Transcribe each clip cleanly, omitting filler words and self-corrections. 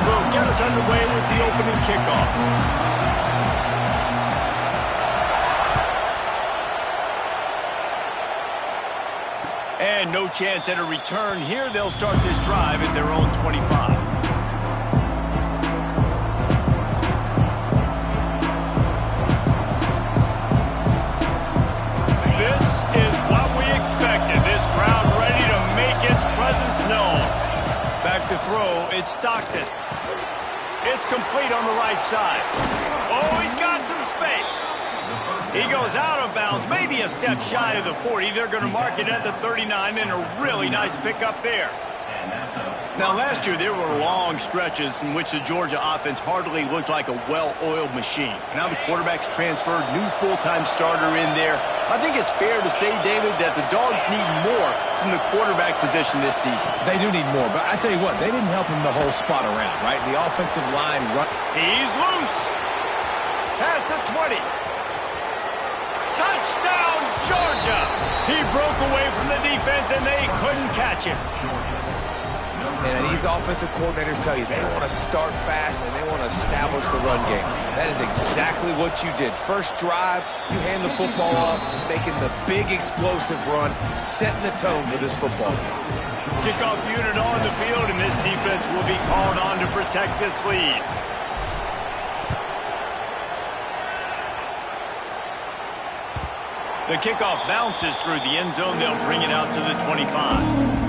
will get us underway with the opening kickoff. And no chance at a return here. They'll start this drive at their own 25. This is what we expected. This crowd ready to make its presence known. Back to throw, it's Stockton. It's complete on the right side. Oh, he's got some space. He goes out of bounds, maybe a step shy of the 40. They're going to mark it at the 39, and a really nice pickup there. Now, last year, there were long stretches in which the Georgia offense hardly looked like a well-oiled machine. Now the quarterback's transferred, new full-time starter in there. I think it's fair to say, David, that the Dogs need more from the quarterback position this season. They do need more, but I tell you what, they didn't help him the whole spot around, right? The offensive line run. He's loose. Past the 20. Touchdown, Georgia! He broke away from the defense, and they couldn't catch him. And these offensive coordinators tell you they want to start fast and they want to establish the run game. That is exactly what you did. First drive, you hand the football off, making the big explosive run, setting the tone for this football game. Kickoff unit on the field, and this defense will be called on to protect this lead. The kickoff bounces through the end zone. They'll bring it out to the 25.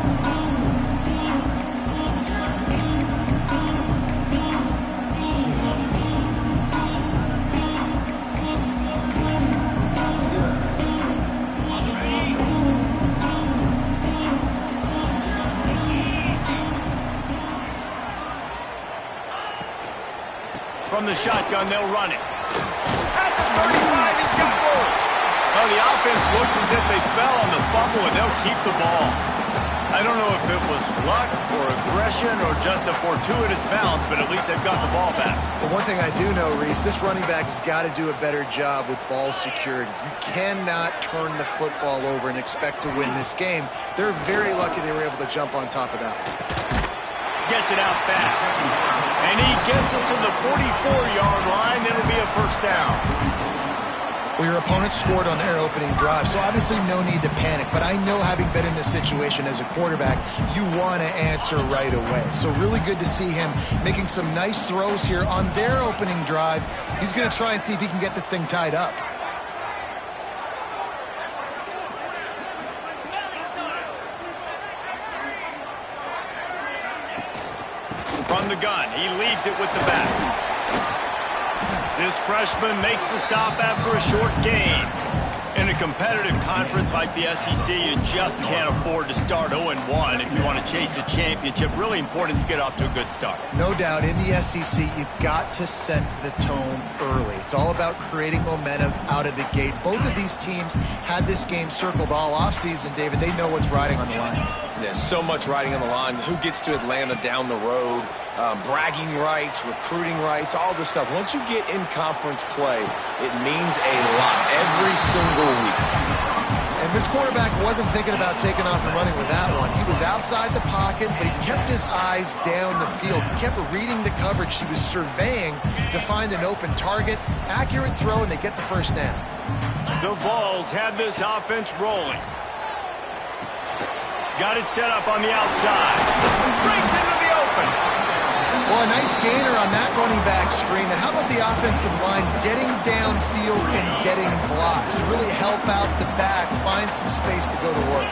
From the shotgun, they'll run it. At the 35, he's got more. Well, the offense looks as if they fell on the fumble, and they'll keep the ball. I don't know if it was luck or aggression or just a fortuitous bounce, but at least they've got the ball back. But one thing I do know, Reese, this running back has got to do a better job with ball security. You cannot turn the football over and expect to win this game. They're very lucky they were able to jump on top of that. Gets it out fast. And he gets it to the 44-yard line. It'll be a first down. Well, your opponent scored on their opening drive, so obviously no need to panic. But I know, having been in this situation as a quarterback, you want to answer right away. So really good to see him making some nice throws here on their opening drive. He's going to try and see if he can get this thing tied up. From the gun, he leaves it with the back. This freshman makes the stop after a short gain. In a competitive conference like the SEC, you just can't afford to start 0-1 if you want to chase a championship. Really important to get off to a good start. No doubt, in the SEC, you've got to set the tone early. It's all about creating momentum out of the gate. Both of these teams had this game circled all offseason, David. They know what's riding on the line. There's so much riding on the line. Who gets to Atlanta down the road? Bragging rights, recruiting rights, all this stuff. Once you get in conference play, it means a lot every single week. And this quarterback wasn't thinking about taking off and running with that one. He was outside the pocket, but he kept his eyes down the field. He kept reading the coverage. He was surveying to find an open target. Accurate throw, and they get the first down. The Vols have this offense rolling. Got it set up on the outside. Breaks into the open. Well, a nice gainer on that running back screen. Now, how about the offensive line getting downfield and getting blocks to really help out the back, find some space to go to work?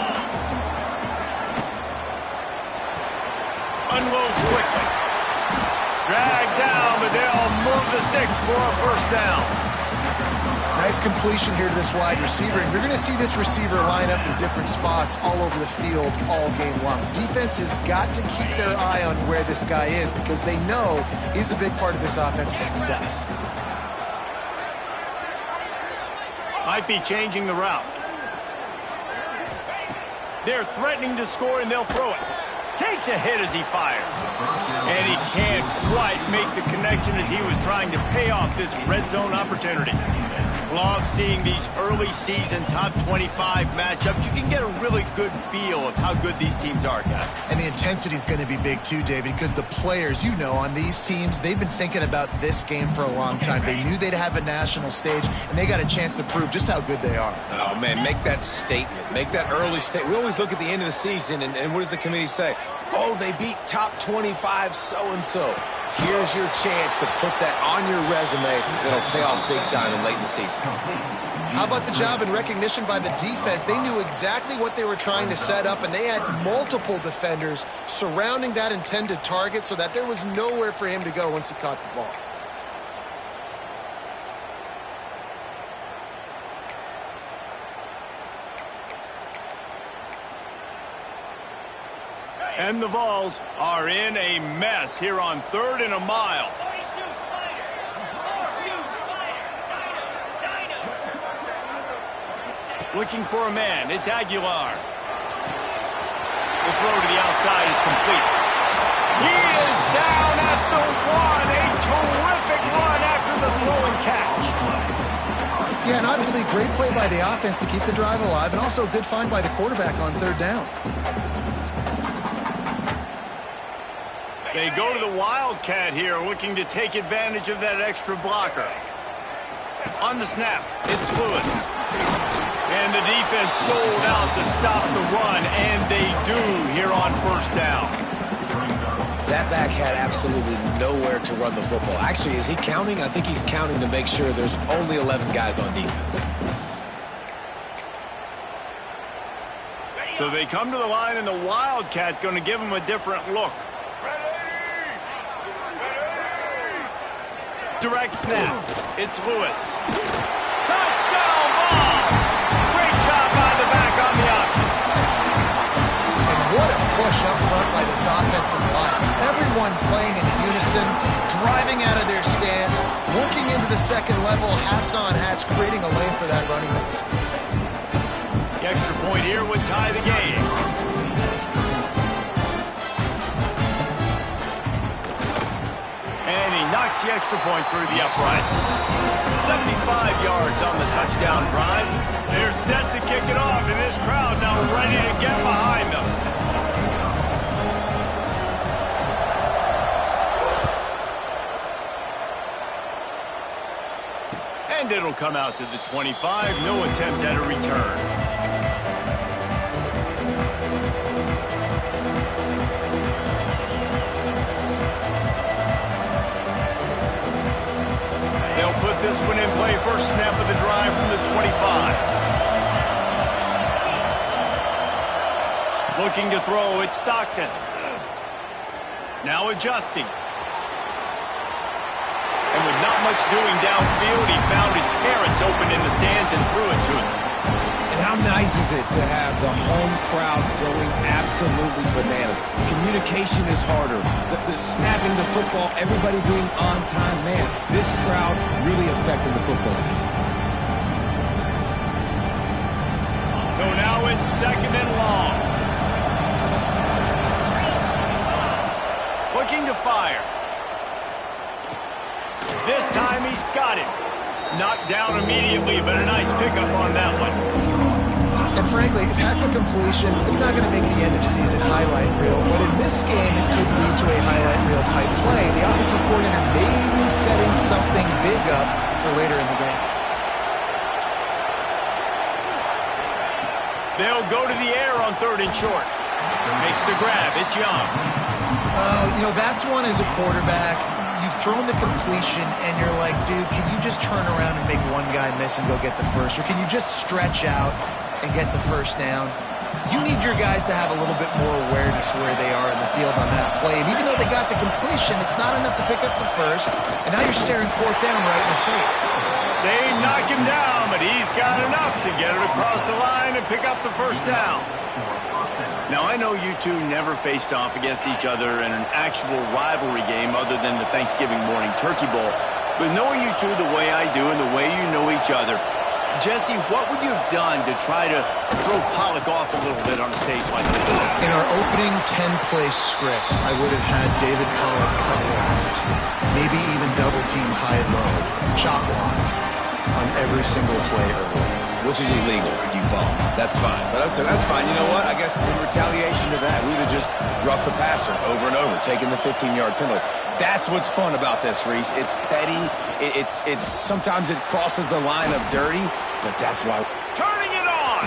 Unloads quickly. Dragged down, but they'll move the sticks for a first down. Nice completion here to this wide receiver. And you're going to see this receiver line up in different spots all over the field all game long. Defense has got to keep their eye on where this guy is because they know he's a big part of this offense's success. Might be changing the route. They're threatening to score, and they'll throw it. Takes a hit as he fires. And he can't quite make the connection as he was trying to pay off this red zone opportunity. Love seeing these early season top 25 matchups. You can get a really good feel of how good these teams are, guys. And the intensity is going to be big too, David, because the players, you know, on these teams, they've been thinking about this game for a long time. They knew they'd have a national stage, and they got a chance to prove just how good they are. Oh, man, make that statement. Make that early statement. We always look at the end of the season, and what does the committee say? Oh, they beat top 25 so-and-so. Here's your chance to put that on your resume that'll pay off big time and late in the season. How about the job and recognition by the defense? They knew exactly what they were trying to set up, and they had multiple defenders surrounding that intended target so that there was nowhere for him to go once he caught the ball. And the Vols are in a mess here on 3rd and a mile. Looking for a man. It's Aguilar. The throw to the outside is complete. He is down at the 1. A terrific run after the throw and catch. Yeah, and obviously great play by the offense to keep the drive alive, and also a good find by the quarterback on 3rd down. They go to the Wildcat here, looking to take advantage of that extra blocker. On the snap, it's Lewis. And the defense sold out to stop the run, and they do here on 1st down. That back had absolutely nowhere to run the football. Actually, is he counting? I think he's counting to make sure there's only 11 guys on defense. So they come to the line, and the Wildcat going to give them a different look. Direct snap. It's Lewis. Touchdown ball! Great job by the back on the option. And what a push up front by this offensive line. Everyone playing in unison, driving out of their stance, working into the second level, hats on hats, creating a lane for that running back. The extra point here would tie the game. And he knocks the extra point through the uprights. 75 yards on the touchdown drive. They're set to kick it off, and this crowd now ready to get behind them. And it'll come out to the 25. No attempt at a return. They'll put this one in play. First snap of the drive from the 25. Looking to throw, it's Stockton. Now adjusting. And with not much doing downfield, he found his parents open in the stands and threw it to him. And how nice is it to have the home crowd going absolutely bananas? Communication is harder. The snapping the football, everybody being on time. Man, this crowd really affecting the football game. So now it's 2nd and long. Looking to fire. This time he's got it. Knocked down immediately, but a nice pickup on that one. And frankly, if that's a completion, it's not going to make the end of season highlight reel. But in this game, it could lead to a highlight reel type play. The offensive coordinator may be setting something big up for later in the game. They'll go to the air on 3rd and short. Makes the grab. It's Young. That's one as a quarterback. You've thrown the completion, and you're like, dude, can you just turn around and make one guy miss and go get the first? Or can you just stretch out and get the first down? You need your guys to have a little bit more awareness where they are in the field on that play. And even though they got the completion, it's not enough to pick up the first. And now you're staring 4th down right in the face. They knock him down, but he's got enough to get it across the line and pick up the first down. Now, I know you two never faced off against each other in an actual rivalry game other than the Thanksgiving morning Turkey Bowl. But knowing you two the way I do and the way you know each other, Jesse, what would you have done to try to throw Pollock off a little bit on a stage like this? In our opening 10-play script, I would have had David Pollock cut left, maybe even double-team high-low, chop blocked. on every single play early. Which is illegal, you bum. That's fine. But that's fine. You know what? I guess in retaliation to that, we'd have just roughed the passer over and over, taking the 15-yard penalty. That's what's fun about this, Reese. It's petty. It's sometimes it crosses the line of dirty, but that's why. Turning it on.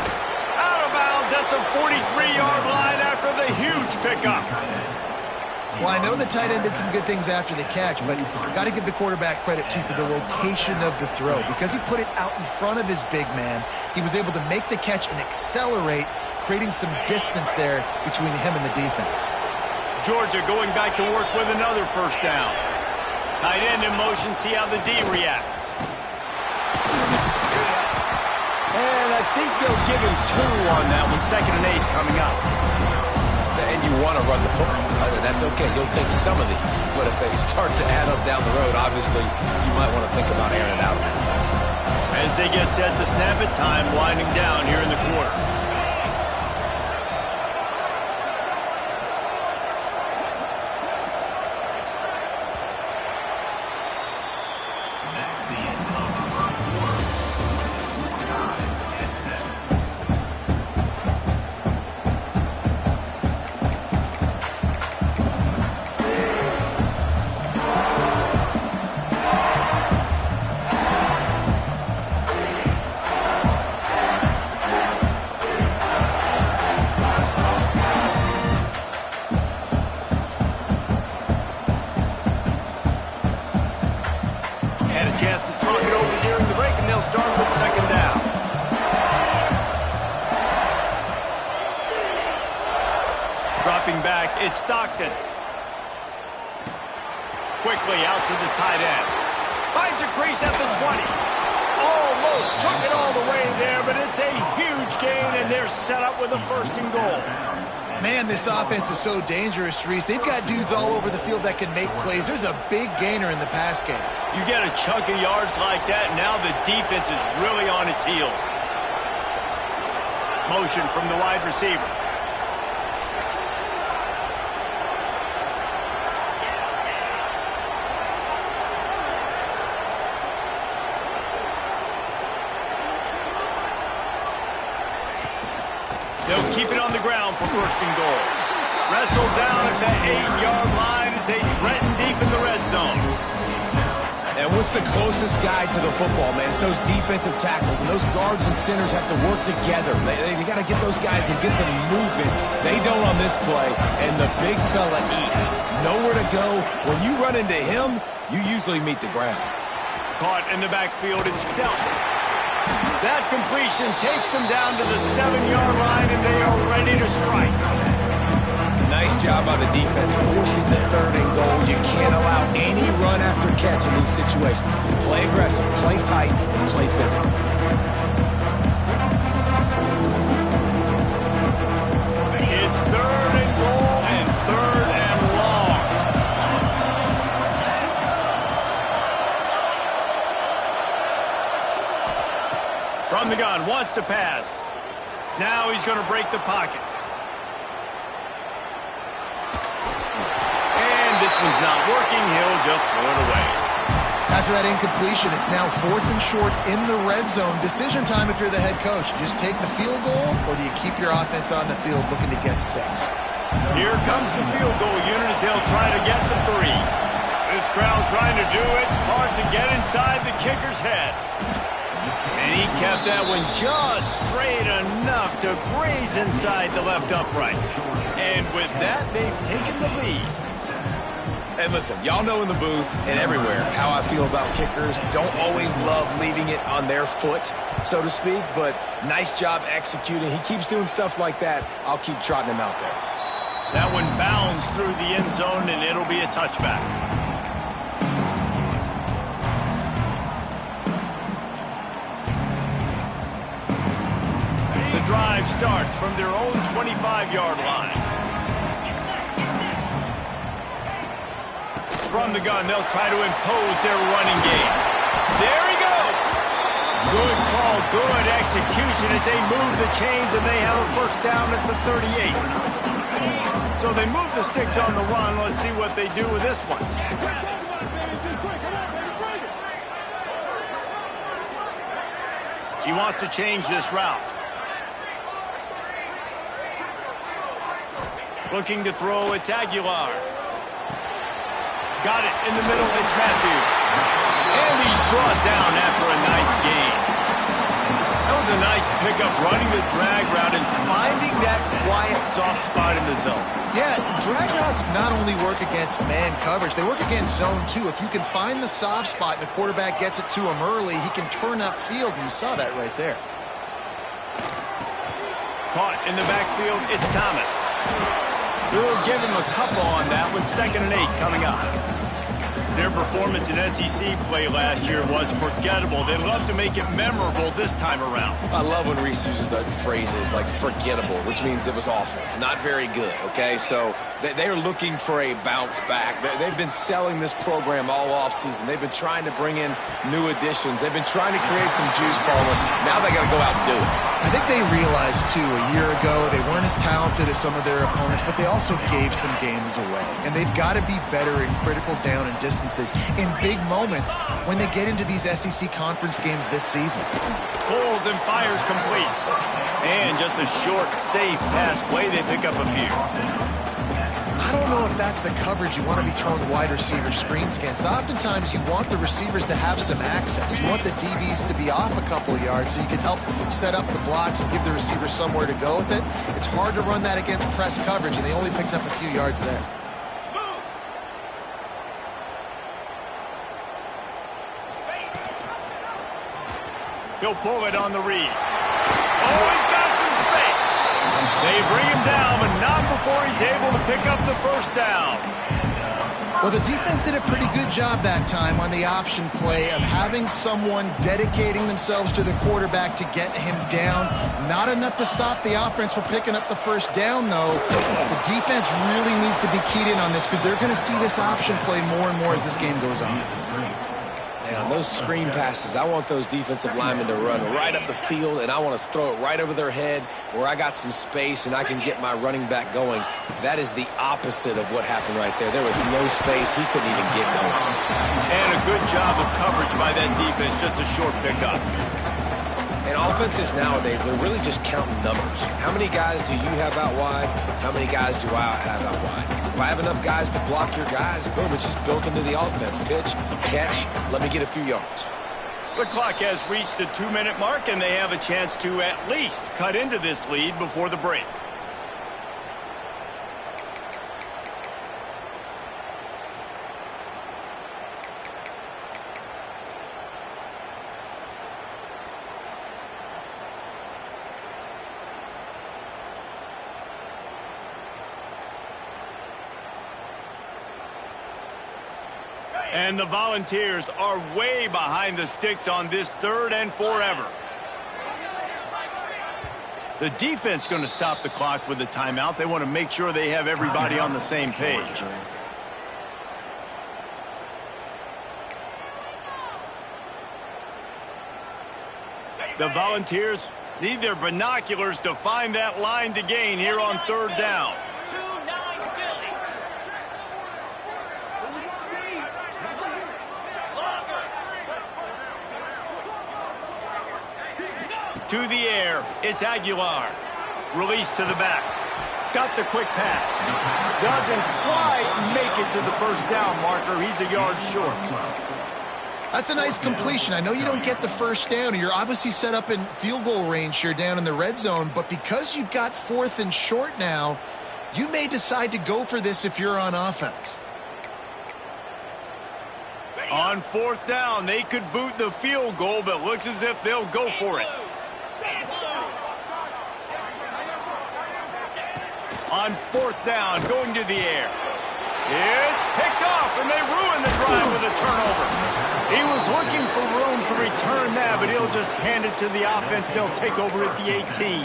Out of bounds at the 43-yard line after the huge pickup. Well, I know the tight end did some good things after the catch, but got to give the quarterback credit, too, for the location of the throw. Because he put it out in front of his big man, he was able to make the catch and accelerate, creating some distance there between him and the defense. Georgia going back to work with another first down. Tight end in motion, see how the D reacts. And I think they'll give him 2 on that one, 2nd and 8 coming up. And you want to run the football. That's okay. You'll take some of these. But if they start to add up down the road, obviously, you might want to think about airing it out a little bit. As they get set to snap it, time winding down here in the quarter. Chance to talk it over during the break, and they'll start with 2nd down. Dropping back, it's Stockton. Quickly out to the tight end. Finds a crease at the 20. Almost took it all the way there, but it's a huge gain, and they're set up with a 1st and goal. Man, this offense is so dangerous, Reese. They've got dudes all over the field that can make plays. There's a big gainer in the pass game. You get a chunk of yards like that, now the defense is really on its heels. Motion from the wide receiver. They'll keep it on the ground for 1st and goal. Wrestled down at the 8-yard line as they threaten deep in the red zone. And what's the closest guy to the football, man? It's those defensive tackles, and those guards and centers have to work together. They got to get those guys and get some movement. They don't on this play, and the big fella eats. Nowhere to go. When you run into him, you usually meet the ground. Caught in the backfield, it's Delton. That completion takes them down to the 7-yard line, and they are ready to strike. Nice job by the defense forcing the 3rd and goal. You can't allow any run after catch in these situations. Play aggressive, play tight, and play physical. It's 3rd and goal and 3rd and long. From the gun, wants to pass. Now he's going to break the pocket. This one's not working. He'll just throw it away. After that incompletion, it's now 4th and short in the red zone. Decision time if you're the head coach. You just take the field goal, or do you keep your offense on the field looking to get 6? Here comes the field goal unit as they'll try to get the 3. This crowd trying to do its part to get inside the kicker's head. And he kept that one just straight enough to graze inside the left upright. And with that, they've taken the lead. And listen, y'all know in the booth and everywhere how I feel about kickers. Don't always love leaving it on their foot, so to speak, but nice job executing. He keeps doing stuff like that. I'll keep trotting him out there. That one bounds through the end zone, and it'll be a touchback. The drive starts from their own 25-yard line. From the gun, they'll try to impose their running game. There he goes. Good call, good execution as they move the chains, and they have a 1st down at the 38. So they move the sticks on the run. Let's see what they do with this one. He wants to change this route. Looking to throw, it's Aguilar. Got it in the middle, it's Matthews. And he's brought down after a nice gain. That was a nice pickup, running the drag route and finding that quiet, soft spot in the zone. Yeah, drag routes not only work against man coverage, they work against zone too. If you can find the soft spot and the quarterback gets it to him early, he can turn upfield, and you saw that right there. Caught in the backfield, it's Thomas. We'll give him a couple on that one. 2nd and 8 coming up. Their performance in SEC play last year was forgettable. They'd love to make it memorable this time around. I love when Reese uses the phrases like forgettable, which means it was awful, not very good, okay? So they're looking for a bounce back. They've been selling this program all offseason. They've been trying to bring in new additions. They've been trying to create some juice, Palmer. Now they got to go out and do it. I think they realized, too, a year ago they weren't as talented as some of their opponents, but they also gave some games away. And they've got to be better in critical down and distances in big moments when they get into these SEC conference games this season. Pulls and fires complete. And just a short, safe pass play, they pick up a few. I don't know if that's the coverage you want to be throwing wide receiver screens against. Oftentimes, you want the receivers to have some access. You want the DBs to be off a couple of yards so you can help set up the blocks and give the receiver somewhere to go with it. It's hard to run that against press coverage, and they only picked up a few yards there. He'll pull it on the read. Oh, he's got some space. They bring him down, but not before he's able to pick up the first down. Well, the defense did a pretty good job that time on the option play of having someone dedicating themselves to the quarterback to get him down. Not enough to stop the offense from picking up the first down, though. The defense really needs to be keyed in on this because they're going to see this option play more and more as this game goes on. And on those screen passes, I want those defensive linemen to run right up the field, and I want to throw it right over their head where I got some space and I can get my running back going. That is the opposite of what happened right there. There was no space. He couldn't even get going. And a good job of coverage by that defense, just a short pickup. And offenses nowadays, they're really just counting numbers. How many guys do you have out wide? How many guys do I have out wide? If I have enough guys to block your guys, boom, it's just built into the offense. Pitch, catch, let me get a few yards. The clock has reached the 2-minute mark, and they have a chance to at least cut into this lead before the break. And the Volunteers are way behind the sticks on this 3rd and forever. The defense going to stop the clock with a timeout. They want to make sure they have everybody on the same page. The Volunteers need their binoculars to find that line to gain here on 3rd down. To the air, it's Aguilar. Release to the back. Got the quick pass. Doesn't quite make it to the first down marker. He's a yard short. That's a nice completion. I know you don't get the first down. You're obviously set up in field goal range here down in the red zone, but because you've got 4th and short now, you may decide to go for this if you're on offense. On 4th down, they could boot the field goal, but looks as if they'll go for it. On 4th down, going to the air. It's picked off, and they ruin the drive with a turnover. He was looking for room to return that, but he'll just hand it to the offense. They'll take over at the 18.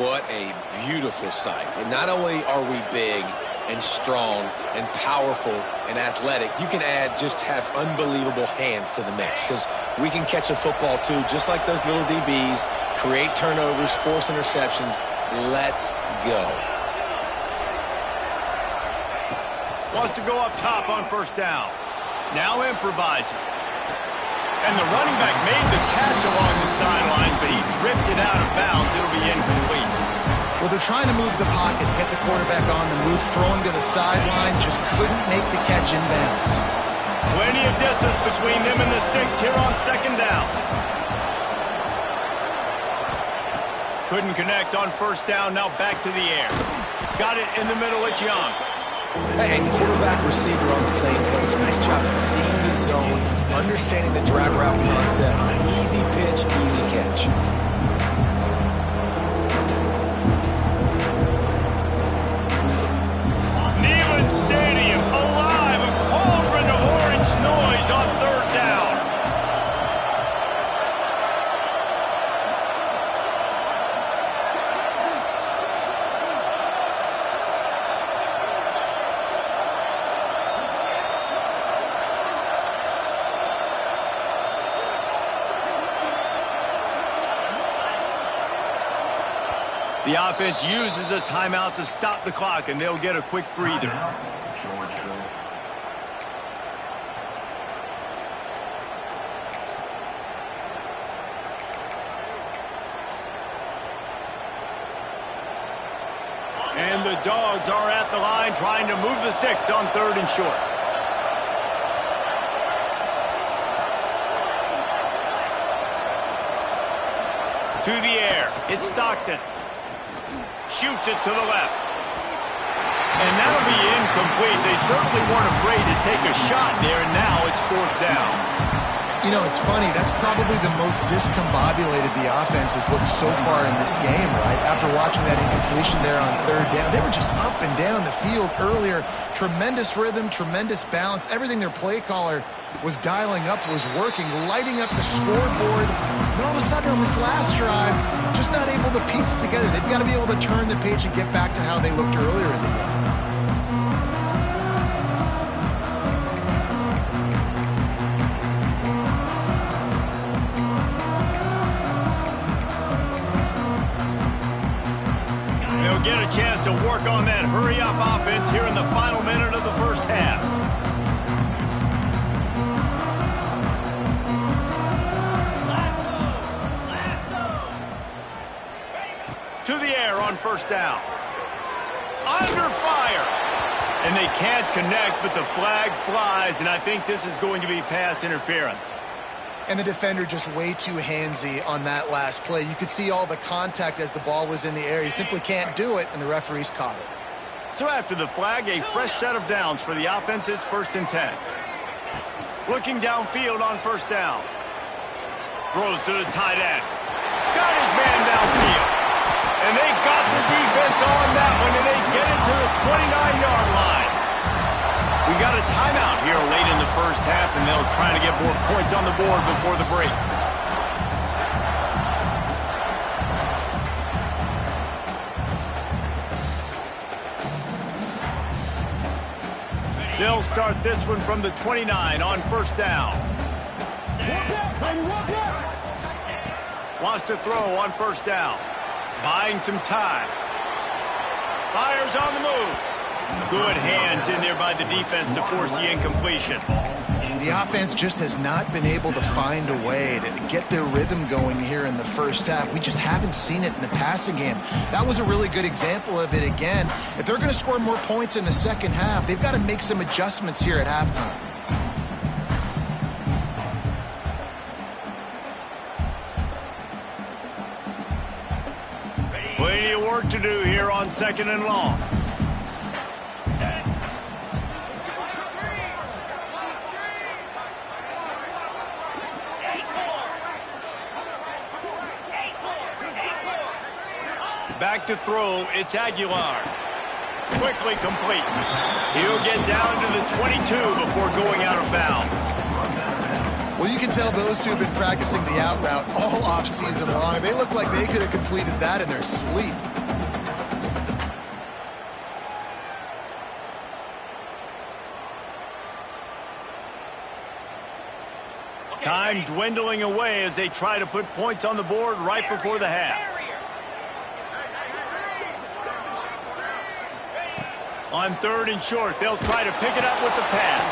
What a beautiful sight. And not only are we big and strong and powerful and athletic, you can just have unbelievable hands to the mix because we can catch a football too, just like those little DBs, create turnovers, force interceptions. Let's go. Wants to go up top on 1st down. Now improvising. And the running back made the catch along the sidelines, but he drifted out of bounds. It'll be incomplete. Well, they're trying to move the pocket, get the quarterback on the move, throwing to the sideline, just couldn't make the catch in bounds. Plenty of distance between them and the sticks here on second down. Couldn't connect on first down, now back to the air. Got it in the middle, it's Young. Hey, and quarterback, receiver on the same page. Nice job seeing the zone, understanding the drag route concept. Easy pitch, easy catch. Neyland Stadium alive, a cauldron of orange noise on third down. The offense uses a timeout to stop the clock, and they'll get a quick breather. And the Dogs are at the line trying to move the sticks on third and short. To the air, it's Stockton. Shoots it to the left. And that'll be incomplete. They certainly weren't afraid to take a shot there, and now it's fourth down. You know, it's funny. That's probably the most discombobulated the offense has looked so far in this game, right? After watching that incompletion there on third down, they were just up and down the field earlier. Tremendous rhythm, tremendous balance. Everything their play caller was dialing up was working, lighting up the scoreboard. And all of a sudden on this last drive, just not able to piece it together. They've got to be able to turn the page and get back to how they looked earlier in the game. Get a chance to work on that hurry-up offense here in the final minute of the first half. To the air on first down. Under fire. And they can't connect, but the flag flies, and I think this is going to be pass interference. And the defender just way too handsy on that last play. You could see all the contact as the ball was in the air. He simply can't do it, and the referees caught it. So after the flag, a fresh set of downs for the offense. It's 1st and 10. Looking downfield on first down. Throws to the tight end. Got his man downfield. And they got the defense on that one, and they get it to the 29-yard line. We got a timeout here late in the first half, and they'll try to get more points on the board before the break. They'll start this one from the 29 on first down. Wants to throw on first down. Buying some time. Fires on the move. Good hands in there by the defense to force the incompletion. The offense just has not been able to find a way to get their rhythm going here in the first half. We just haven't seen it in the passing game. That was a really good example of it again. If they're going to score more points in the second half, they've got to make some adjustments here at halftime. Plenty of work to do here on second and long. Back to throw, it's Aguilar. Quickly complete. He'll get down to the 22 before going out of bounds. Well, you can tell those two have been practicing the out route all off-season long. They look like they could have completed that in their sleep. Time dwindling away as they try to put points on the board right before the half. On third and short, they'll try to pick it up with the pass.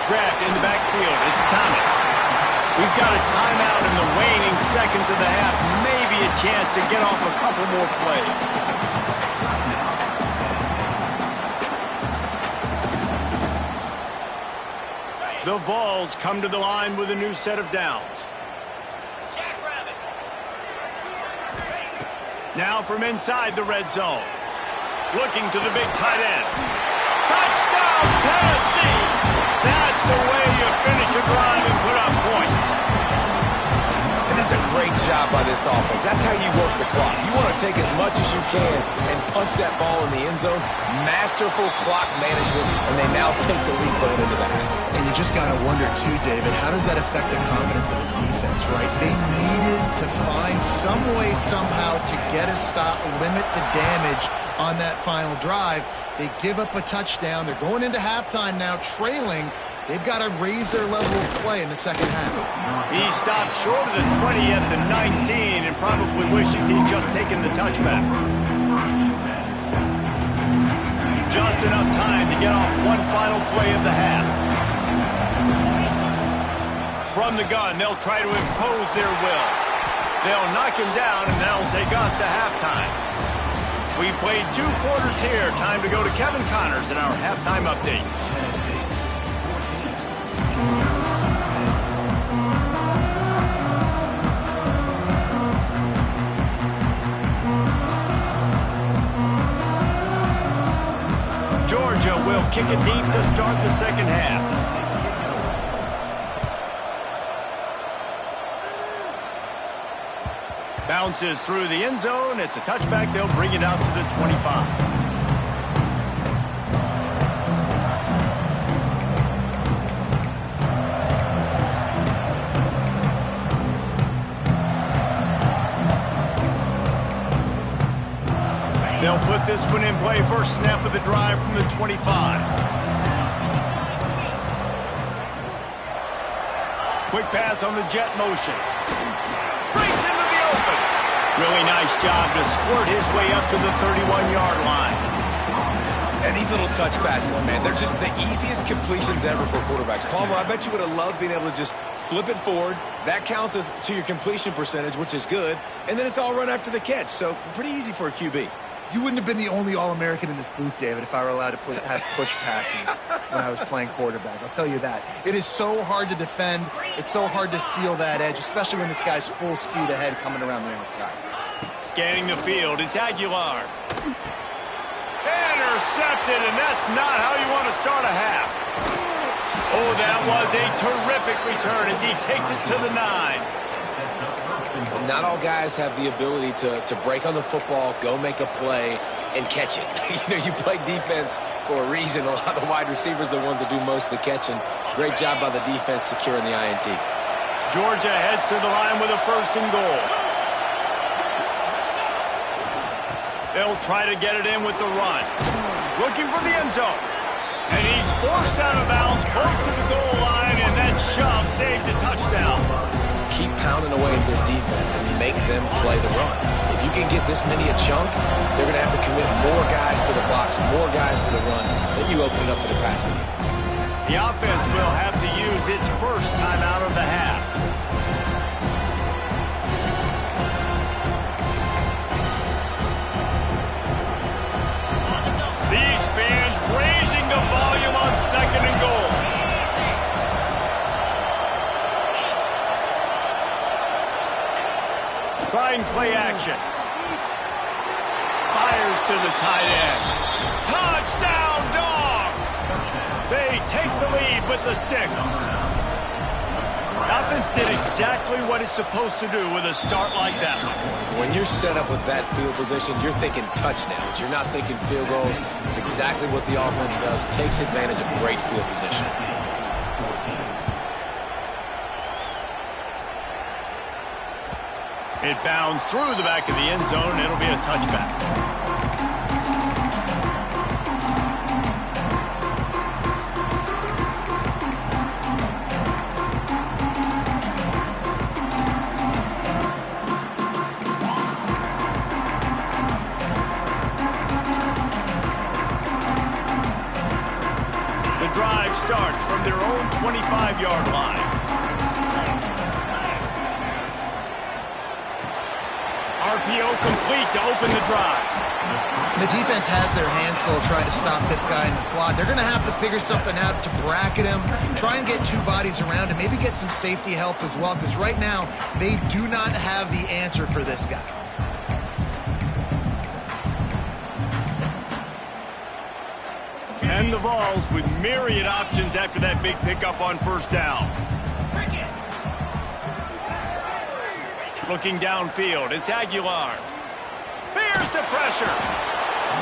Grabbed in the backfield, it's Thomas. We've got a timeout in the waning seconds of the half. Maybe a chance to get off a couple more plays. The Vols come to the line with a new set of downs. Now from inside the red zone. Looking to the big tight end. Touchdown, Tennessee! That's the way you finish a drive and put up points. And it's a great job by this offense. That's how you work the clock. You want to take as much as you can and punch that ball in the end zone. Masterful clock management, and they now take the lead going into the half. And you just got to wonder, too, David, how does that affect the confidence of the defense, right? They needed to find some way, somehow, to get a stop, limit the damage on that final drive. They give up a touchdown. They're going into halftime now, trailing. They've got to raise their level of play in the second half. He stopped short of the 20 at the 19 and probably wishes he'd just taken the touchback. Just enough time to get off one final play of the half. From the gun, they'll try to impose their will. They'll knock him down, and that'll take us to halftime. We've played 2 quarters here. Time to go to Kevin Connors in our halftime update. Georgia will kick it deep to start the second half. Bounces through the end zone. It's a touchback. They'll bring it out to the 25. They'll put this one in play. First snap of the drive from the 25. Quick pass on the jet motion. Breaks into the open. Really nice job to squirt his way up to the 31-yard line. And these little touch passes, man, they're just the easiest completions ever for quarterbacks. Palmer, I bet you would have loved being able to just flip it forward. That counts as to your completion percentage, which is good. And then it's all run after the catch. So pretty easy for a QB. You wouldn't have been the only All-American in this booth, David, if I were allowed to have push passes when I was playing quarterback. I'll tell you that. It is so hard to defend. It's so hard to seal that edge, especially when this guy's full speed ahead coming around the outside. Scanning the field, it's Aguilar. Intercepted, and that's not how you want to start a half. Oh, that was a terrific return as he takes it to the 9. Not all guys have the ability to break on the football, go make a play, and catch it. You play defense for a reason. A lot of the wide receivers are the ones that do most of the catching. Great job by the defense securing the INT. Georgia heads to the line with a 1st and goal. They'll try to get it in with the run. Looking for the end zone. And he's forced out of bounds close to the goal line, and that shove saved a touchdown. Keep pounding away at this defense and make them play the run. If you can get this many a chunk, they're going to have to commit more guys to the box, more guys to the run, then you open it up for the passing game. The offense will have to use its first timeout of the half. These fans raising the volume on 2nd and goal. Trying play action. Fires to the tight end. Touchdown, Dogs! They take the lead with the 6. Offense did exactly what it's supposed to do with a start like that. When you're set up with that field position, you're thinking touchdowns. You're not thinking field goals. It's exactly what the offense does. Takes advantage of great field position. It bounds through the back of the end zone. It'll be a touchback. The drive starts from their own 25-yard line. RPO complete to open the drive. The defense has their hands full trying to stop this guy in the slot. They're going to have to figure something out to bracket him, try and get two bodies around him, maybe get some safety help as well, because right now they do not have the answer for this guy. And the Vols with myriad options after that big pickup on first down. Looking downfield, it's Aguilar. Here's the pressure.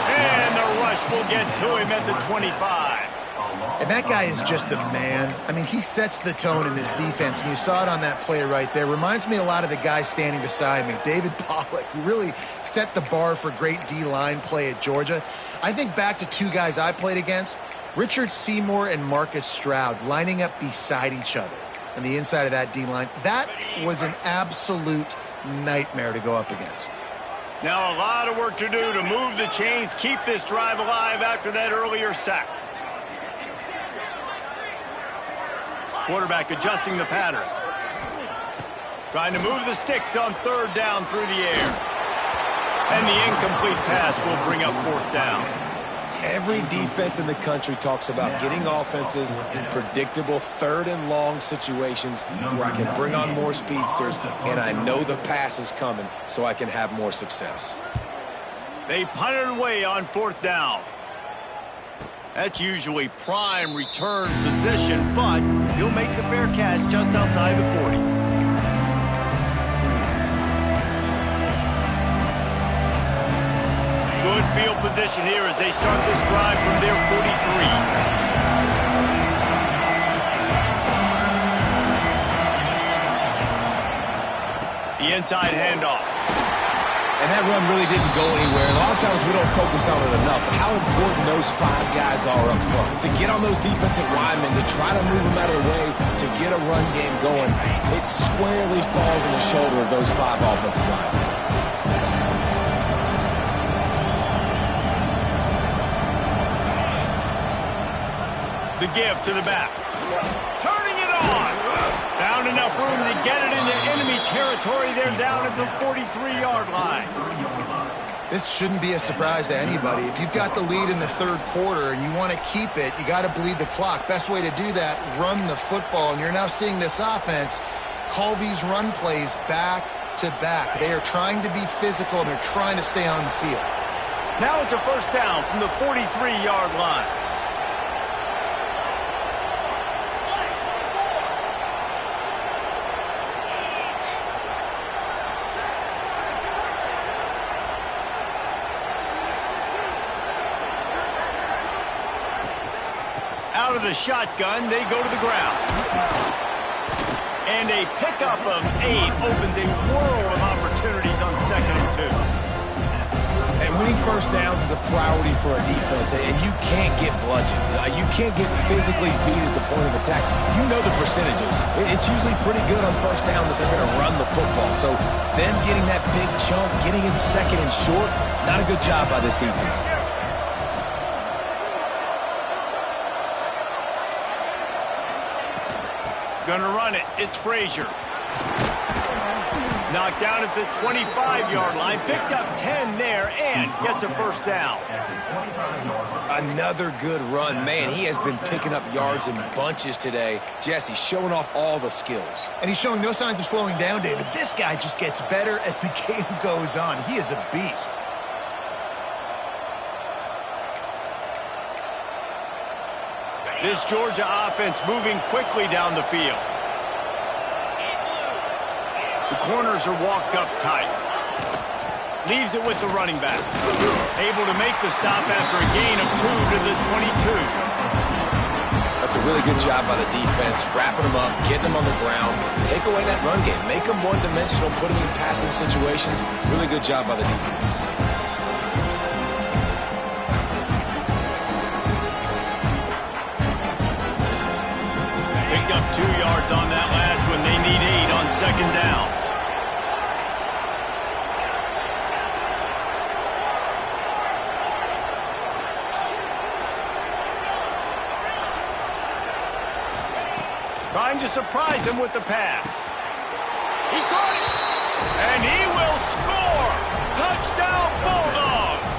And the rush will get to him at the 25. And that guy is just a man. I mean, he sets the tone in this defense, and you saw it on that play right there. Reminds me a lot of the guy standing beside me, David Pollock, who really set the bar for great D-line play at Georgia. I think back to two guys I played against, Richard Seymour and Marcus Stroud, lining up beside each other on the inside of that D-line. That was an absolute nightmare to go up against. Now a lot of work to do to move the chains, keep this drive alive after that earlier sack. Quarterback adjusting the pattern. Trying to move the sticks on third down through the air. And the incomplete pass will bring up fourth down. Every defense in the country talks about getting offenses in predictable third and long situations where I can bring on more speedsters and I know the pass is coming so I can have more success. They punted away on fourth down. That's usually prime return position, but he'll make the fair catch just outside the 40. Good field position here as they start this drive from their 43. The inside handoff. And that run really didn't go anywhere. A lot of times we don't focus on it enough. How important those five guys are up front. To get on those defensive linemen, to try to move them out of the way, to get a run game going, it squarely falls on the shoulder of those five offensive linemen. The give to the back. Turning it on. Found enough room to get it into enemy territory. They're down at the 43-yard line. This shouldn't be a surprise to anybody. If you've got the lead in the third quarter and you want to keep it, you got to bleed the clock. Best way to do that, run the football. And you're now seeing this offense call these run plays back to back. They are trying to be physical and they're trying to stay on the field. Now it's a first down from the 43-yard line. Out of the shotgun, they go to the ground. And a pickup of 8 opens a world of opportunities on 2nd and 2. And winning first downs is a priority for a defense, and you can't get bludgeoned. You can't get physically beat at the point of attack. You know the percentages. It's usually pretty good on first down that they're going to run the football. So them getting that big chunk, getting in 2nd and short, not a good job by this defense. Gonna run it. It's Frazier. Knocked down at the 25-yard line. Picked up 10 there and gets a first down. Another good run. Man, he has been picking up yards in bunches today. Jesse showing off all the skills. And he's showing no signs of slowing down, David. This guy just gets better as the game goes on. He is a beast. This Georgia offense moving quickly down the field. The corners are walked up tight. Leaves it with the running back. Able to make the stop after a gain of 2 to the 22. That's a really good job by the defense, wrapping them up, getting them on the ground, take away that run game, make them one-dimensional, put them in passing situations. Really good job by the defense. Picked up 2 yards on that last one. They need 8 on 2nd down. Trying to surprise him with the pass. He caught it, and he will score. Touchdown, Bulldogs!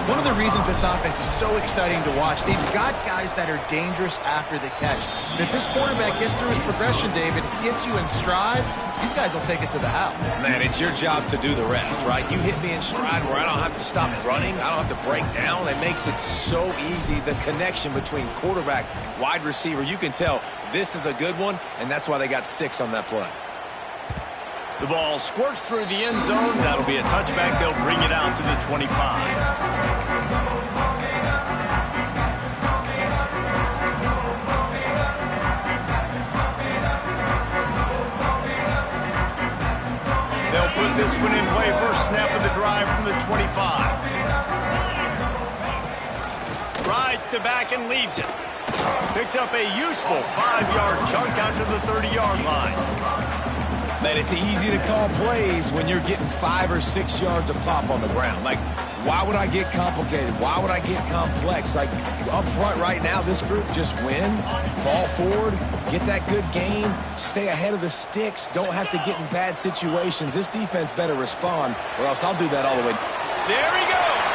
One of the reasons this offense is so exciting to watch, they've got guys that are dangerous after the catch. And if this quarterback gets through his progression, David, hits you in stride, these guys will take it to the house. Man, it's your job to do the rest, right? You hit me in stride where I don't have to stop running. I don't have to break down. It makes it so easy. The connection between quarterback, wide receiver, you can tell this is a good one, and that's why they got 6 on that play. The ball squirts through the end zone. That'll be a touchback. They'll bring it out to the 25. They'll put this one in play. First snap of the drive from the 25. Rides to back and leaves it. Picks up a useful 5-yard chunk out to the 30-yard line. Man, it's easy to call plays when you're getting 5 or 6 yards of pop on the ground. Like, why would I get complicated? Why would I get complex? Like, up front right now, this group just win, fall forward, get that good gain, stay ahead of the sticks, don't have to get in bad situations. This defense better respond, or else I'll do that all the way. There he goes.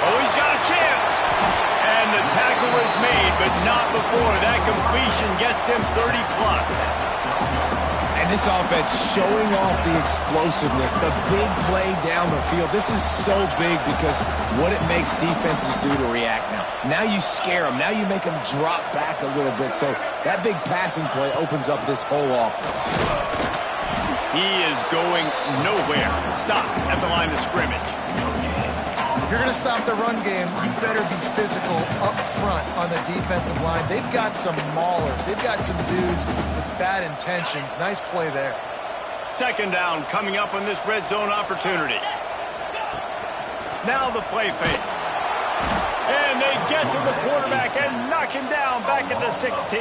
Oh, he's got a chance. And the tackle is made, but not before that completion gets them 30-plus. And this offense showing off the explosiveness, the big play down the field. This is so big because what it makes defenses do to react now. Now you scare them. Now you make them drop back a little bit. So that big passing play opens up this whole offense. He is going nowhere. Stop at the line of scrimmage. If you're going to stop the run game, you better be physical up front on the defensive line. They've got some maulers. They've got some dudes with bad intentions. Nice play there. Second down coming up on this red zone opportunity. Now the play fake. And they get to the quarterback and knock him down back at the 16.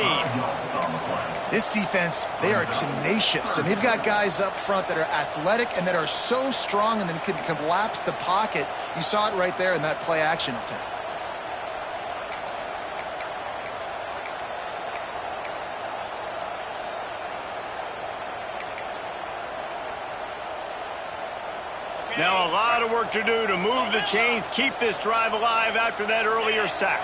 This defense, they are tenacious, and they've got guys up front that are athletic and that are so strong and then can collapse the pocket. You saw it right there in that play-action attempt. Now a lot of work to do to move the chains, keep this drive alive after that earlier sack.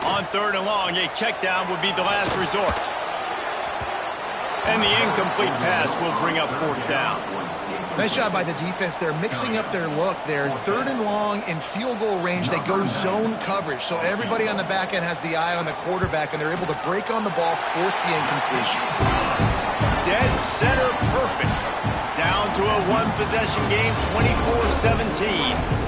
On third and long, a check down would be the last resort. And the incomplete pass will bring up fourth down. Nice job by the defense. They're mixing up their look. They're third and long in field goal range. They go zone coverage. So everybody on the back end has the eye on the quarterback, and they're able to break on the ball, force the incompletion. Dead center perfect. Down to a one-possession game, 24-17.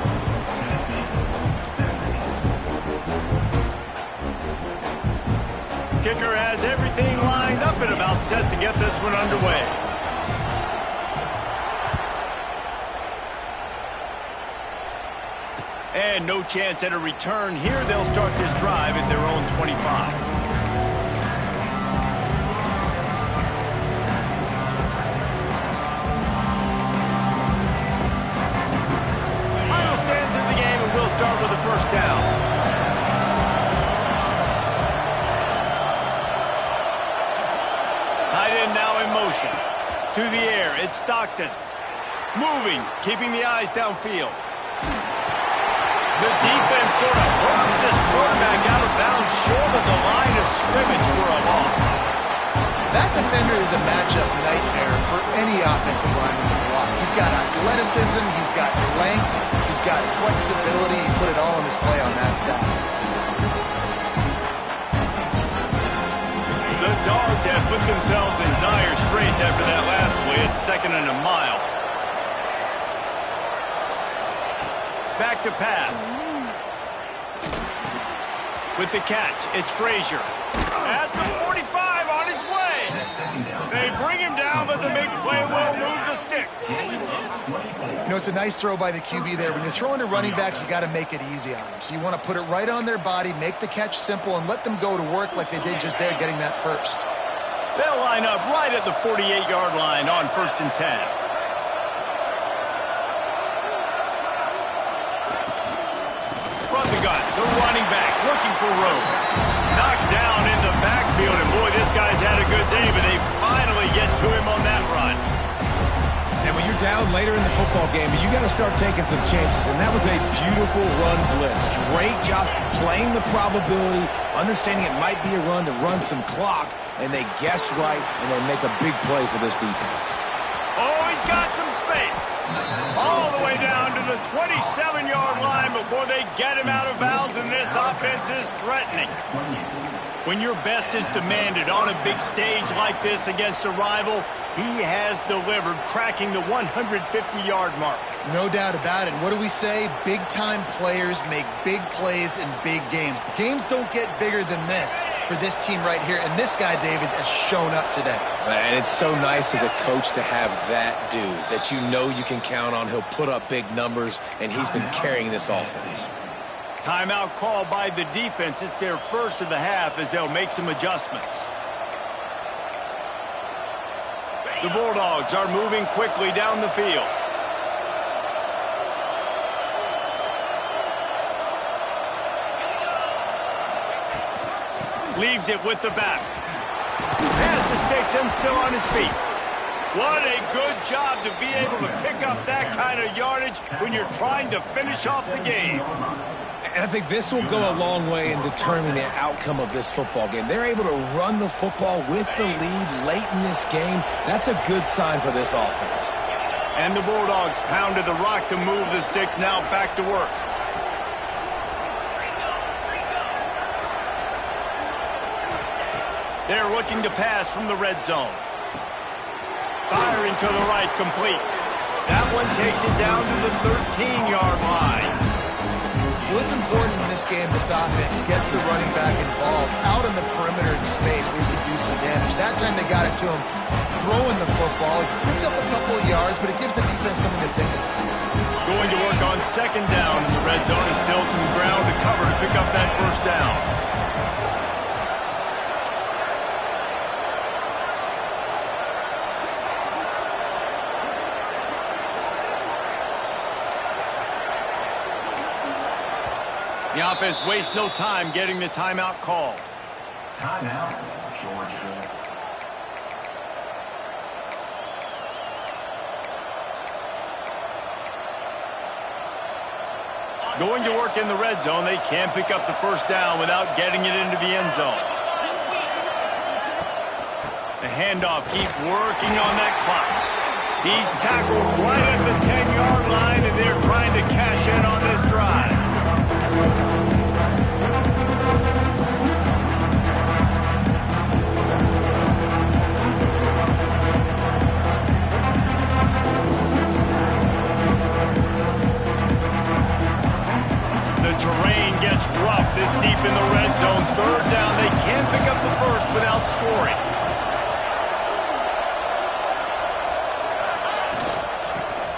Kicker has everything lined up and about set to get this one underway. And no chance at a return here. They'll start this drive at their own 25. Final stands in the game, and we'll start with the first down. Now in motion. To the air, it's Stockton. Moving, keeping the eyes downfield. The defense sort of hurls this quarterback out of bounds short of the line of scrimmage for a loss. That defender is a matchup nightmare for any offensive lineman to block. He's got athleticism, he's got length, he's got flexibility. He put it all on display on that side. The Dogs have put themselves in dire straits after that last play. It's second and a mile. Back to pass. With the catch, it's Frazier. At the 45 on his way. They bring him down, but the big play will move the sticks. You know, it's a nice throw by the QB there. When you're throwing to running backs, you got to make it easy on them. So you want to put it right on their body, make the catch simple, and let them go to work like they did just there, getting that first. They'll line up right at the 48-yard line on 1st and 10. From the gun, the running back looking for room. Knocked down in the down later in the football game, but you got to start taking some chances, and that was a beautiful run blitz. Great job playing the probability, understanding it might be a run to run some clock, and they guess right, and they make a big play for this defense. Oh, he's got some space. All the way down to the 27-yard line before they get him out of bounds, and this offense is threatening. When your best is demanded on a big stage like this against a rival, he has delivered, cracking the 150-yard mark. No doubt about it. What do we say? Big-time players make big plays in big games. The games don't get bigger than this for this team right here, and this guy, David, has shown up today. And it's so nice as a coach to have that dude that you know you can count on. He'll put up big numbers, and he's been carrying this offense. Timeout called by the defense. It's their first of the half as they'll make some adjustments. The Bulldogs are moving quickly down the field. Leaves it with the back. Past the sticks and still on his feet. What a good job to be able to pick up that kind of yardage when you're trying to finish off the game. And I think this will go a long way in determining the outcome of this football game. They're able to run the football with the lead late in this game. That's a good sign for this offense. And the Bulldogs pounded the rock to move the sticks, now back to work. They're looking to pass from the red zone. Firing to the right, complete. That one takes it down to the 13-yard line. What's important in this game, this offense gets the running back involved out on the perimeter in space where he can do some damage. That time they got it to him throwing the football. He picked up a couple of yards, but it gives the defense something to think about. Going to work on second down in the red zone. Is still some ground to cover to pick up that first down. The offense wastes no time getting the timeout call. Timeout, Georgia. Going to work in the red zone. They can't pick up the first down without getting it into the end zone. The handoff, keep working on that clock. He's tackled right at the 10-yard line, and they're trying to cash in on this drive. The terrain gets rough this deep in the red zone. Third down, they can't pick up the first without scoring.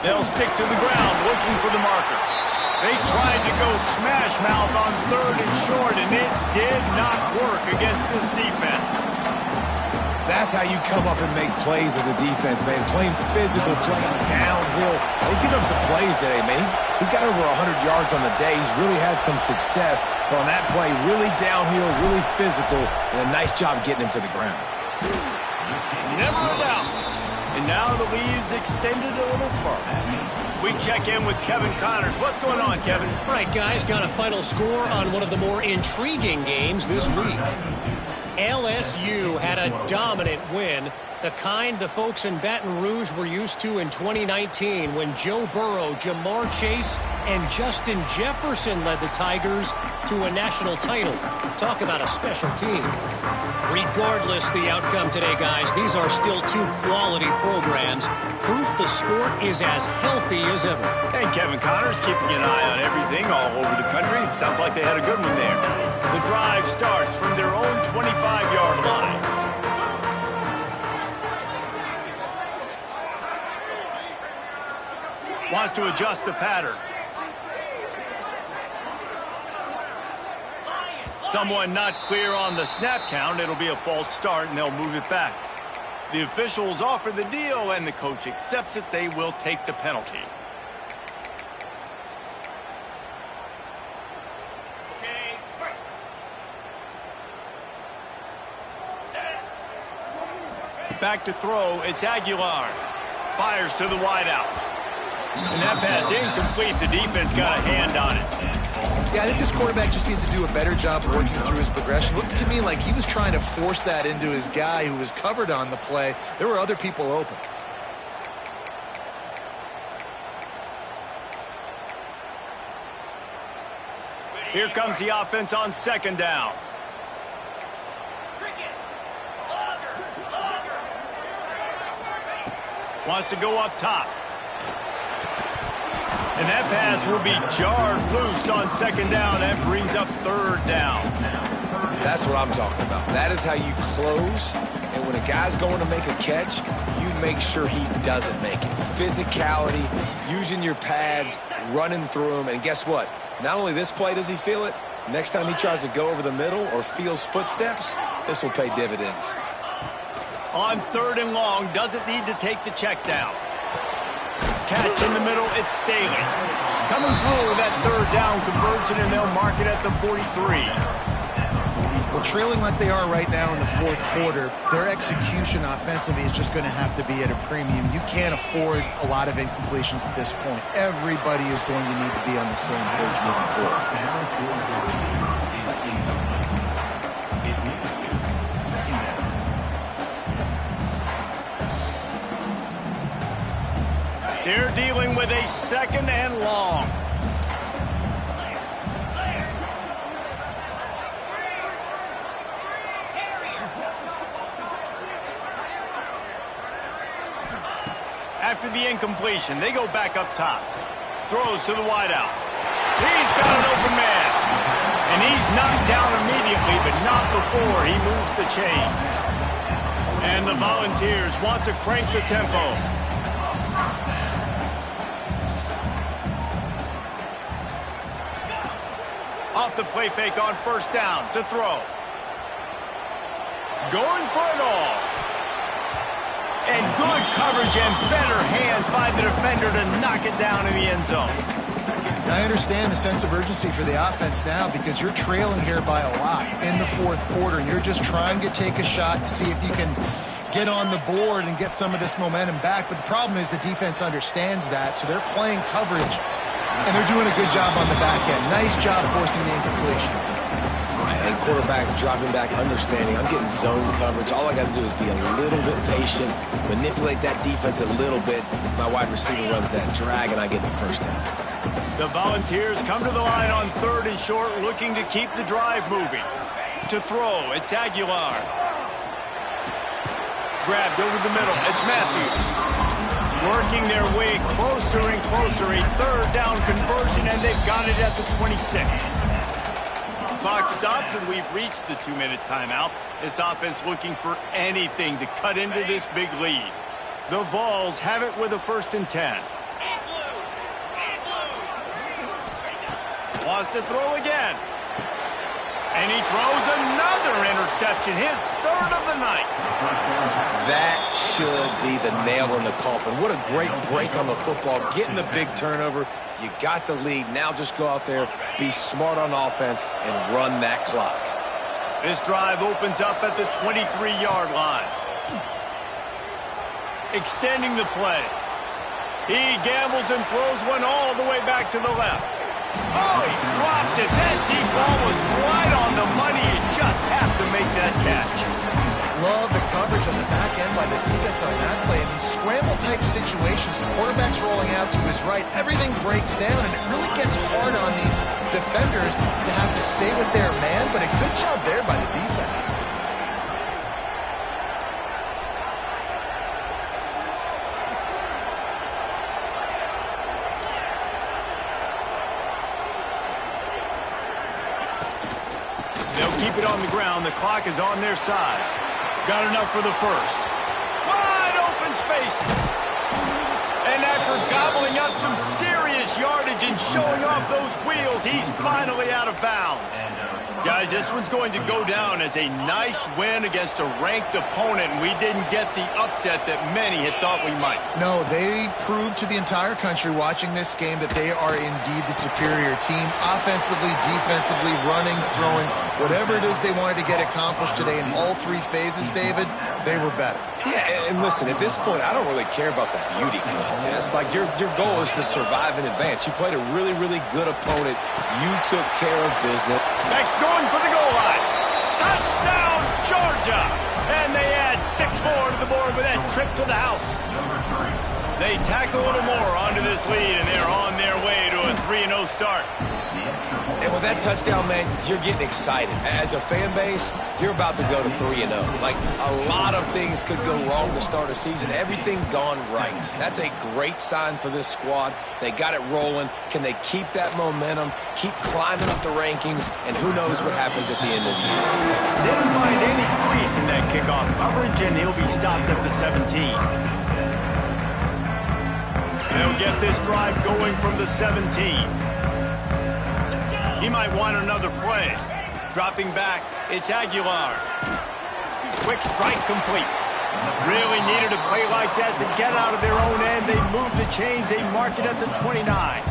They'll stick to the ground looking for the marker. They tried to go smash mouth on third and short, and it did not work against this defense. That's how you come up and make plays as a defense, man. Playing physical, playing downhill. They've given up some plays today, man. He's got over 100 yards on the day. He's really had some success. But on that play, really downhill, really physical, and a nice job getting him to the ground. Never a doubt. And now the lead's extended a little further. We check in with Kevin Connors. What's going on, Kevin? All right, guys, got a final score on one of the more intriguing games this week. LSU had a dominant win, the kind the folks in Baton Rouge were used to in 2019 when Joe Burrow, Jamar Chase, and Justin Jefferson led the Tigers to a national title. Talk about a special team. Regardless the outcome today, guys, these are still two quality programs. Proof the sport is as healthy as ever. And Kevin Connors keeping an eye on everything all over the country. Sounds like they had a good one there. The drive starts from their own 25-yard line. Wants to adjust the pattern. Someone not clear on the snap count. It'll be a false start, and they'll move it back. The officials offer the deal, and the coach accepts it. They will take the penalty. Back to throw. It's Aguilar. Fires to the wideout. And that pass incomplete. The defense got a hand on it. Yeah, I think this quarterback just needs to do a better job working through his progression. Looked to me like he was trying to force that into his guy who was covered on the play. There were other people open. Here comes the offense on second down. Wants to go up top. And that pass will be jarred loose on second down. That brings up third down. That's what I'm talking about. That is how you close. And when a guy's going to make a catch, you make sure he doesn't make it. Physicality, using your pads, running through them. And guess what? Not only this play does he feel it, next time he tries to go over the middle or feels footsteps, this will pay dividends. On third and long, doesn't need to take the check down. Catch in the middle, it's Staley. Coming through with that third down conversion, and they'll mark it at the 43. Well, trailing like they are right now in the fourth quarter, their execution offensively is just going to have to be at a premium. You can't afford a lot of incompletions at this point. Everybody is going to need to be on the same page moving forward. They're dealing with a second and long. After the incompletion, they go back up top. Throws to the wideout. He's got an open man. And he's knocked down immediately, but not before he moves the chains. And the Volunteers want to crank the tempo. Off the play fake on first down to throw. Going for it all. And good coverage and better hands by the defender to knock it down in the end zone. I understand the sense of urgency for the offense now because you're trailing here by a lot in the fourth quarter, and you're just trying to take a shot to see if you can get on the board and get some of this momentum back. But the problem is the defense understands that, so they're playing coverage. And they're doing a good job on the back end. Nice job forcing the incompletion. And quarterback dropping back, understanding I'm getting zone coverage. All I got to do is be a little bit patient, manipulate that defense a little bit. My wide receiver runs that drag, and I get the first down. The Volunteers come to the line on third and short, looking to keep the drive moving. To throw, it's Aguilar. Grabbed over the middle, it's Matthews. Working their way closer and closer, a third down conversion, and they've got it at the 26. Clock stops, and we've reached the 2-minute timeout. This offense looking for anything to cut into this big lead. The Vols have it with a 1st and 10. Wants to throw again. And he throws another interception, his third of the night. That should be the nail in the coffin. What a great break on the football, getting the big turnover. You got the lead. Now just go out there, be smart on offense, and run that clock. This drive opens up at the 23-yard line. Extending the play. He gambles and throws one all the way back to the left. Oh, he dropped it. That deep ball was right on the money. You just have to make that catch. Love the coverage on the back end by the defense on that play. In these scramble-type situations, the quarterback's rolling out to his right. Everything breaks down, and it really gets hard on these defenders to have to stay with their man, but a good job there by the defense. They'll keep it on the ground. The clock is on their side. Got enough for the first. Wide open spaces. And after gobbling up some serious yardage and showing off those wheels, he's finally out of bounds. Guys, this one's going to go down as a nice win against a ranked opponent, and we didn't get the upset that many had thought we might. No, they proved to the entire country watching this game that they are indeed the superior team. Offensively, defensively, running, throwing, whatever it is they wanted to get accomplished today in all three phases, David, They were better. Yeah, and listen, at this point, I don't really care about the beauty contest. Like, your goal is to survive in advance. You played a really, really good opponent. You took care of business. Next, going for the goal line. Touchdown, Georgia! And they add 6 more to the board with that trip to the house. They tack a little more onto this lead, and they're on their way to a 3-0 start. And with that touchdown, man, you're getting excited. As a fan base, you're about to go to 3-0. Like, a lot of things could go wrong to start a season. Everything gone right. That's a great sign for this squad. They got it rolling. Can they keep that momentum, keep climbing up the rankings, and who knows what happens at the end of the year. Didn't find any crease in that kickoff coverage, and he'll be stopped at the 17. They'll get this drive going from the 17. He might want another play. Dropping back, it's Aguilar. Quick strike complete. Really needed a play like that to get out of their own end. They move the chains. They mark it at the 29.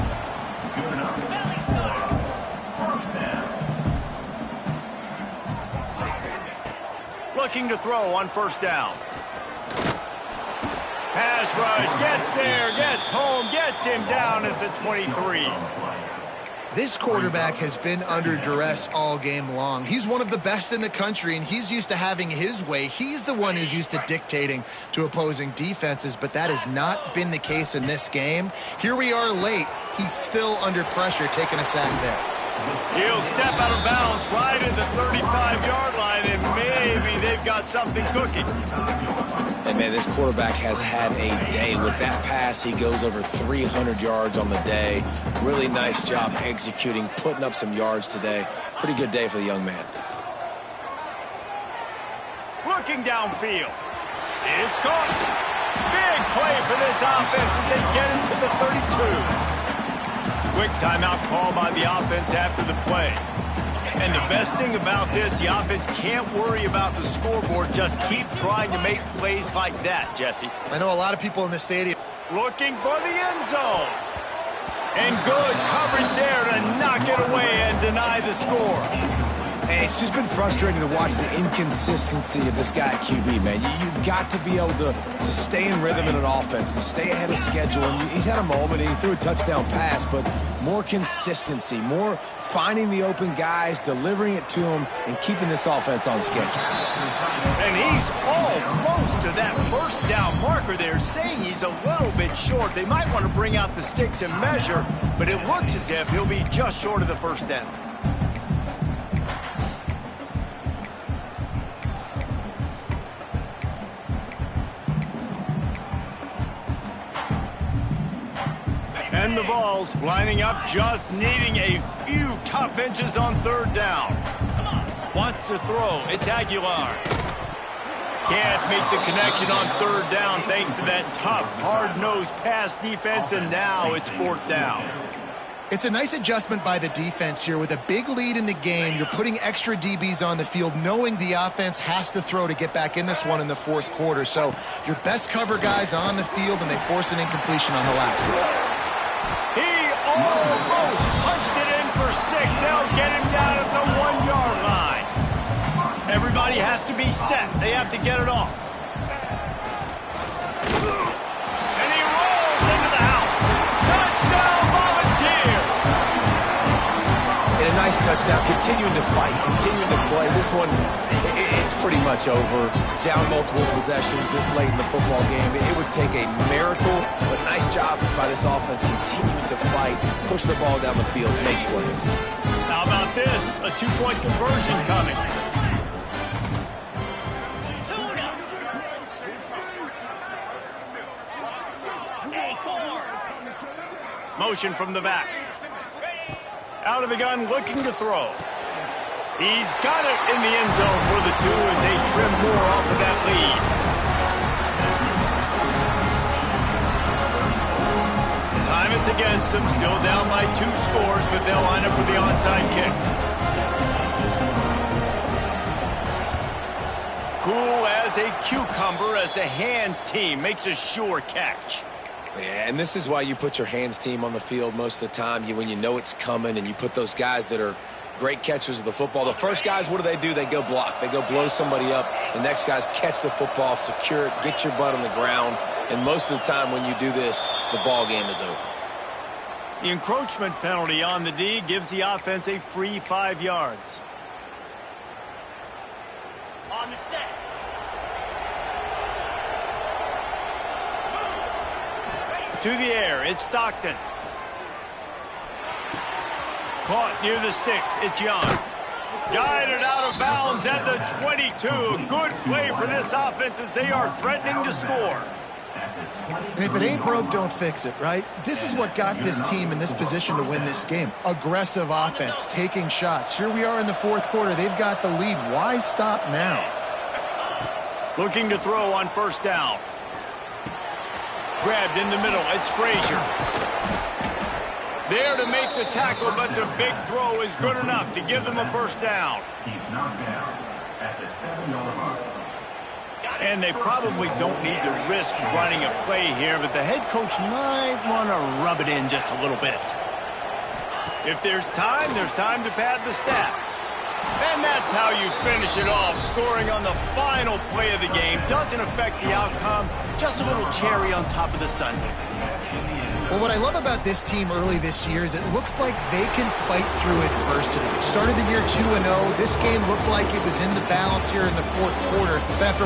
Looking to throw on first down. Pass rush, gets there, gets home, gets him down at the 23. This quarterback has been under duress all game long. He's one of the best in the country, and he's used to having his way. He's the one who's used to dictating to opposing defenses, but that has not been the case in this game. Here we are late. He's still under pressure, taking a sack there. He'll step out of bounds right at the 35-yard line, and maybe they've got something cooking. And, man, this quarterback has had a day. With that pass, he goes over 300 yards on the day. Really nice job executing, putting up some yards today. Pretty good day for the young man. Looking downfield. It's caught. Big play for this offense as they get into the 32. Quick timeout call by the offense after the play. And the best thing about this, the offense can't worry about the scoreboard. Just keep trying to make plays like that, Jesse. I know a lot of people in the stadium. Looking for the end zone. And good coverage there to knock it away and deny the score. And it's just been frustrating to watch the inconsistency of this guy at QB, man. You've got to be able to stay in rhythm in an offense, to stay ahead of schedule. And he's had a moment, and he threw a touchdown pass, but more consistency, more finding the open guys, delivering it to him, and keeping this offense on schedule. And he's almost to that first down marker there, saying he's a little bit short. They might want to bring out the sticks and measure, but it looks as if he'll be just short of the first down. And the Vols lining up, just needing a few tough inches on third down. Wants to throw. It's Aguilar. Can't make the connection on third down thanks to that tough, hard-nosed pass defense, and now it's fourth down. It's a nice adjustment by the defense here. With a big lead in the game, you're putting extra DBs on the field, knowing the offense has to throw to get back in this one in the fourth quarter. So your best cover guys on the field, and they force an incompletion on the last one. He almost punched it in for 6. They'll get him down at the 1-yard line. Everybody has to be set. They have to get it off. And he rolls into the house. Touchdown, Volunteers! And a nice touchdown, continuing to fight, continuing to play. This one, it's pretty much over. Down multiple possessions this late in the football game. It would take a miracle, but nice job by this offense continuing to fight, push the ball down the field, make plays. How about this? A 2-point conversion coming. Motion from the back. Out of the gun, looking to throw. He's got it in the end zone for the 2 as they trim more off of that lead. Time is against them, still down by 2 scores, but they'll line up for the onside kick. Cool as a cucumber as the hands team makes a sure catch. Yeah, and this is why you put your hands team on the field most of the time. When you know it's coming, and you put those guys that are Great catchers of the football. The first guys, what do? They go block. They go blow somebody up. The next guys catch the football, secure it, get your butt on the ground. And most of the time when you do this, the ball game is over. The encroachment penalty on the D gives the offense a free 5 yards. On the set. To the air, it's Stockton. Caught near the sticks, it's Young. Guided out of bounds at the 22. A good play for this offense as they are threatening to score. And if it ain't broke, don't fix it, right? This is what got this team in this position to win this game. Aggressive offense, taking shots. Here we are in the fourth quarter. They've got the lead. Why stop now? Looking to throw on first down. Grabbed in the middle. It's Frazier. There to make the tackle, but the big throw is good enough to give them a first down. He's knocked down at the 7-yard line. And they probably don't need to risk running a play here, but the head coach might want to rub it in just a little bit. If there's time to pad the stats. And that's how you finish it off. Scoring on the final play of the game doesn't affect the outcome. Just a little cherry on top of the sundae. Well, what I love about this team early this year is it looks like they can fight through adversity. Started the year 2-0. This game looked like it was in the balance here in the fourth quarter. But after